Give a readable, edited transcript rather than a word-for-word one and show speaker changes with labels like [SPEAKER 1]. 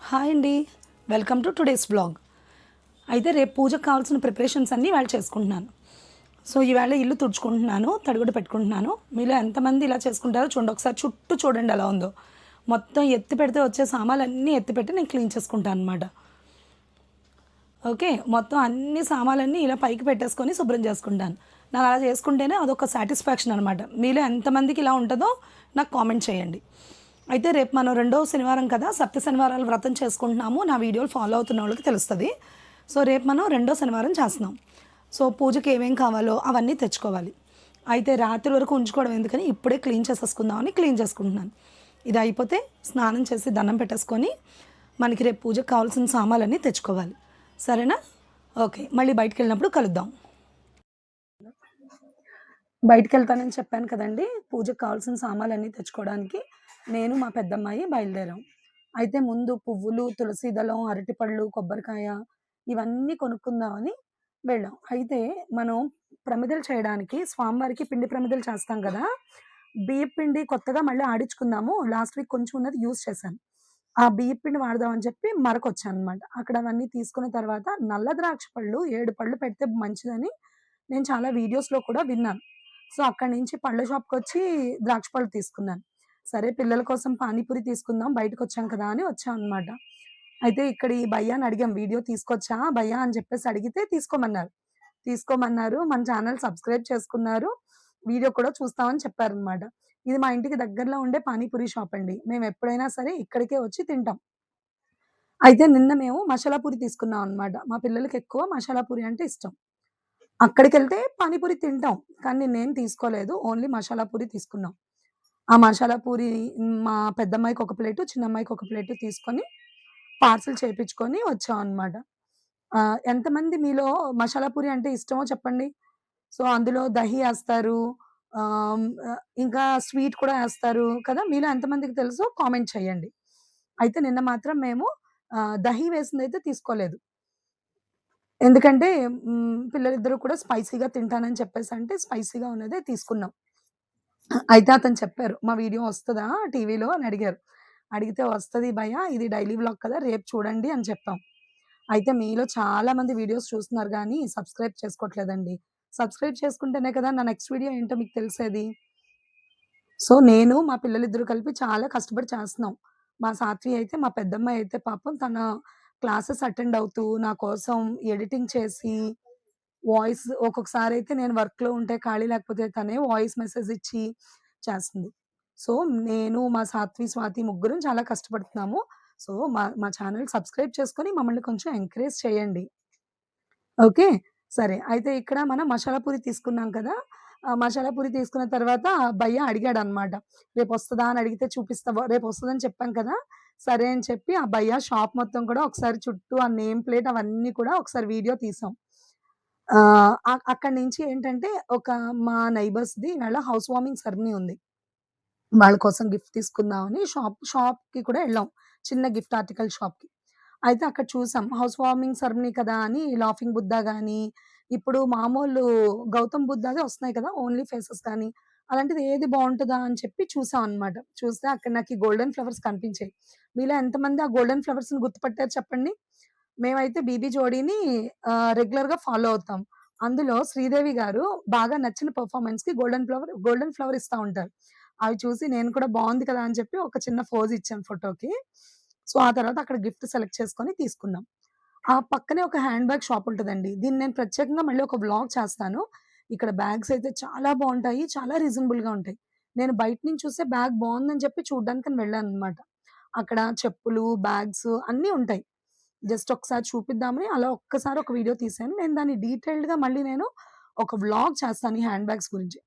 [SPEAKER 1] Hi అండి. Welcome to today's vlog. అయితే రేపు పూజకు కావాల్సిన ప్రిపరేషన్స్ అన్నీ ఇవాళ చేసుకుంటున్నాను. సో ఈవేళ ఇల్లు తుడుచుకుంటున్నాను, తడిగుడ్డ పెట్టుకుంటున్నాను. మీలో ఎంతమంది ఇలా చేసుకుంటారో చూడండి. ఒకసారి చుట్టూ చూడండి ఎలా ఉందో. మొత్తం ఎత్తి పెడితే వచ్చే సామాన్లన్నీ ఎత్తి పెట్టి నేను క్లీన్ చేసుకుంటాను అనమాట. ఓకే, మొత్తం అన్ని సామాన్లన్నీ ఇలా పైకి పెట్టేసుకొని శుభ్రం చేసుకుంటాను. నాకు అలా చేసుకుంటేనే అదొక సాటిస్ఫాక్షన్ అనమాట. మీలో ఎంతమందికి ఇలా ఉంటుందో నాకు కామెంట్ చేయండి. అయితే రేపు మనం రెండో శనివారం కదా, సప్త శనివారాలు వ్రతం చేసుకుంటున్నాము. నా వీడియోలు ఫాలో అవుతున్న వాళ్ళకి తెలుస్తుంది. సో రేపు మనం రెండో శనివారం చేస్తున్నాం. సో పూజకి ఏమేం కావాలో అవన్నీ తెచ్చుకోవాలి. అయితే రాత్రి వరకు ఉంచుకోవడం ఎందుకని ఇప్పుడే క్లీన్ చేసేసుకుందామని క్లీన్ చేసుకుంటున్నాను. ఇది అయిపోతే స్నానం చేసి దండం పెట్టేసుకొని మనకి రేపు పూజకు కావాల్సిన సామాన్లన్నీ తెచ్చుకోవాలి. సరేనా? ఓకే, మళ్ళీ బయటికి వెళ్ళినప్పుడు కలుద్దాం. బయటికి వెళ్తానని చెప్పాను కదండి, పూజకు కావాల్సిన సామాన్లన్నీ తెచ్చుకోవడానికి నేను మా పెద్దమ్మాయి బయలుదేరాం. అయితే ముందు పువ్వులు, తులసి దళం, అరటిపళ్ళు, కొబ్బరికాయ ఇవన్నీ కొనుక్కుందామని వెళ్ళాం. అయితే మనం ప్రమిదలు చేయడానికి స్వామివారికి పిండి ప్రమిదలు చేస్తాం కదా, బియ్యం పిండి కొత్తగా మళ్ళీ ఆడించుకుందాము. లాస్ట్ వీక్ కొంచెం ఉన్నది యూజ్ చేశాను. ఆ బియ్యం పిండి వాడదామని చెప్పి మరకొచ్చాను అనమాట. అక్కడ అవన్నీ తీసుకున్న తర్వాత నల్ల ద్రాక్ష పళ్ళు 7 పళ్ళు పెడితే మంచిదని నేను చాలా వీడియోస్‌లో కూడా విన్నాను. సో, అక్కడి నుంచి పళ్ళ షాప్‌కొచ్చి ద్రాక్ష పళ్ళు తీసుకున్నాను. సరే పిల్లల కోసం పానీపూరి తీసుకుందాం బయటకొచ్చాం కదా అని వచ్చామనమాట. అయితే ఇక్కడ ఈ భయ్యాని అడిగాం, "వీడియో తీసుకొచ్చా భయ్యా" అని చెప్పేసి అడిగితే తీసుకోమన్నారు. తీసుకోమన్నారు. మన ఛానల్ సబ్స్క్రైబ్ చేసుకున్నారు. వీడియో కూడా చూస్తామని చెప్పారనమాట. ఇది మా ఇంటికి దగ్గరలో ఉండే పానీపూరి షాప్ అండి. మేమెప్పుడైనా సరే ఇక్కడికే వచ్చి తింటాం. అయితే నిన్న మేము మసాలా పూరి తీసుకున్నాం అనమాట. మా పిల్లలకి ఎక్కువ మసాలా పూరి అంటే ఇష్టం. అక్కడికెళ్తే పానీపూరి తింటాం. కానీ నేను తీసుకోలేదు. ఓన్లీ మసాలా పూరి తీసుకున్నాం. ఆ మసాలా పూరి మా పెద్దమ్మాయికి ఒక ప్లేటు, చిన్నమ్మాయికి ఒక ప్లేటు తీసుకొని పార్సెల్ చేపిచ్చుకొని వచ్చామనమాట. ఎంతమంది మీలో మసాలా పూరి అంటే ఇష్టమో చెప్పండి? సో, అందులో దహి ఏస్తారు. ఇంకా స్వీట్ కూడా ఏస్తారు కదా! మీలో ఎంతమందికి తెలుసో కామెంట్ చేయండి. అయితే నిన్న మాత్రం మేము దహి వేసిందైతే తీసుకోలేదు. ఎందుకంటే పిల్లలిద్దరూ కూడా స్పైసీగా తింటానని చెప్పేసంటే స్పైసీగా ఉన్నదే తీసుకున్నాం. అయితే అతను చెప్పారు, "మా వీడియో వస్తదా టీవీలో" అని అడిగారు. అడిగితే, "వస్తది భయ్యా, ఇది డైలీ వ్లాగ్ కదా! రేపు చూడండి" అని చెప్పాం. అయితే మీలో చాలా మంది వీడియోస్ చూస్తున్నారు గానీ, సబ్స్క్రైబ్ చేసుకోవట్లేదండి. సబ్స్క్రైబ్ చేసుకుంటేనే కదా నా నెక్స్ట్ వీడియో ఏంటో మీకు తెలిసేది. సో, నేను మా పిల్లలిద్దరూ కలిపి చాలా కష్టపడి చేస్తున్నాం. మా సాత్వి అయితే, మా పెద్దమ్మాయి అయితే పాపం తన క్లాసెస్ అటెండ్ అవుతూ, నా కోసం ఎడిటింగ్ చేసి, వాయిస్ ఒక్కొక్కసారయితే నేను వర్క్‌లో ఉంటే ఖాళీ లేకపోతే తనే వాయిస్ మెసేజ్ ఇచ్చి చేస్తుంది. సో, నేను, మా సాత్వి, స్వాతి ముగ్గురం చాలా కష్టపడుతున్నాము. సో, మా మా ఛానెల్ సబ్స్క్రైబ్ చేసుకొని మమ్మల్ని కొంచెం ఎంకరేజ్ చేయండి. ఓకే. సరే. అయితే ఇక్కడ మనం మసాలా పూరి తీసుకున్నాం కదా! మసాలా పూరి తీసుకున్న తర్వాత భయ్యా అడిగాడనమాట. "రేపొస్తదా?" అని అడిగితే చూపిస్తావా రేపొస్తదని చెప్పాం కదా! సరే అని చెప్పి ఆ భయ్యా షాప్ మొత్తం కూడా ఒకసారి చుట్టూ ఆ నేమ్ ప్లేట్ అవన్నీ కూడా ఒకసారి వీడియో తీసాం. అక్కడి నుంచి ఏంటంటే ఒక మా నైబర్స్‌ది ఇవాళ హౌస్ వార్మింగ్ సెరమనీ ఉంది. వాళ్ళ కోసం గిఫ్ట్ తీసుకుందామని షాప్‌కి కూడా ఎళ్ళాం. చిన్న గిఫ్ట్ ఆర్టికల్ షాప్‌కి. అయితే అక్కడ చూసాం. హౌస్ వార్మింగ్ సెరమనీ కదా అని లాఫింగ్ బుద్ధా గాని, ఇప్పుడు మామూలు గౌతమ్ బుద్ధాదే వస్తున్నాయి కదా! ఓన్లీ ఫేసెస్ కానీ, అలాంటిది ఏది బావుంటదా అని చెప్పి చూసాం అనమాట. చూస్తే అక్కడ నాకీ గోల్డెన్ ఫ్లవర్స్ కనిపించాయి. మీలో ఎంతమంది ఆ గోల్డెన్ ఫ్లవర్స్‌ని గుర్తుపట్టారు చెప్పండి? మేమైతే బీబీ జోడీని రెగ్యులర్‌గా ఫాలో అవుతాం. అందులో శ్రీదేవి గారు బాగా నచ్చిన పెర్ఫార్మన్స్‌కి గోల్డెన్ ఫ్లవర్ ఇస్తా ఉంటారు. అవి చూసి నేను కూడా బావుంది కదా! అని చెప్పి ఒక చిన్న పోజ్ ఇచ్చాను ఫోటోకి. సో, ఆ తర్వాత అక్కడ గిఫ్ట్ సెలెక్ట్ చేసుకొని తీసుకున్నాం. ఆ పక్కనే ఒక హ్యాండ్ బ్యాగ్ షాప్ ఉంటదండి. దీన్ని నేను ప్రత్యేకంగా మళ్ళీ ఒక వ్లాగ్ చేస్తాను. ఇక్కడ బ్యాగ్స్ అయితే చాలా బావుంటాయి. చాలా రీజనబుల్‌గా ఉంటాయి. నేను బయట నుంచి చూస్తే బ్యాగ్ బావుందని చెప్పి చూడ్డానికని వెళ్ళాననమాట. అక్కడ చెప్పులు, బ్యాగ్స్ అన్నీ ఉంటాయి. జస్ట్ ఒకసారి చూపిద్దామని అలా ఒక్కసారి ఒక వీడియో తీశాను. నేను దాన్ని డీటెయిల్డ్‌గా మళ్ళీ నేను ఒక వ్లాగ్ చేస్తాను ఈ హ్యాండ్ బ్యాగ్స్ గురించి.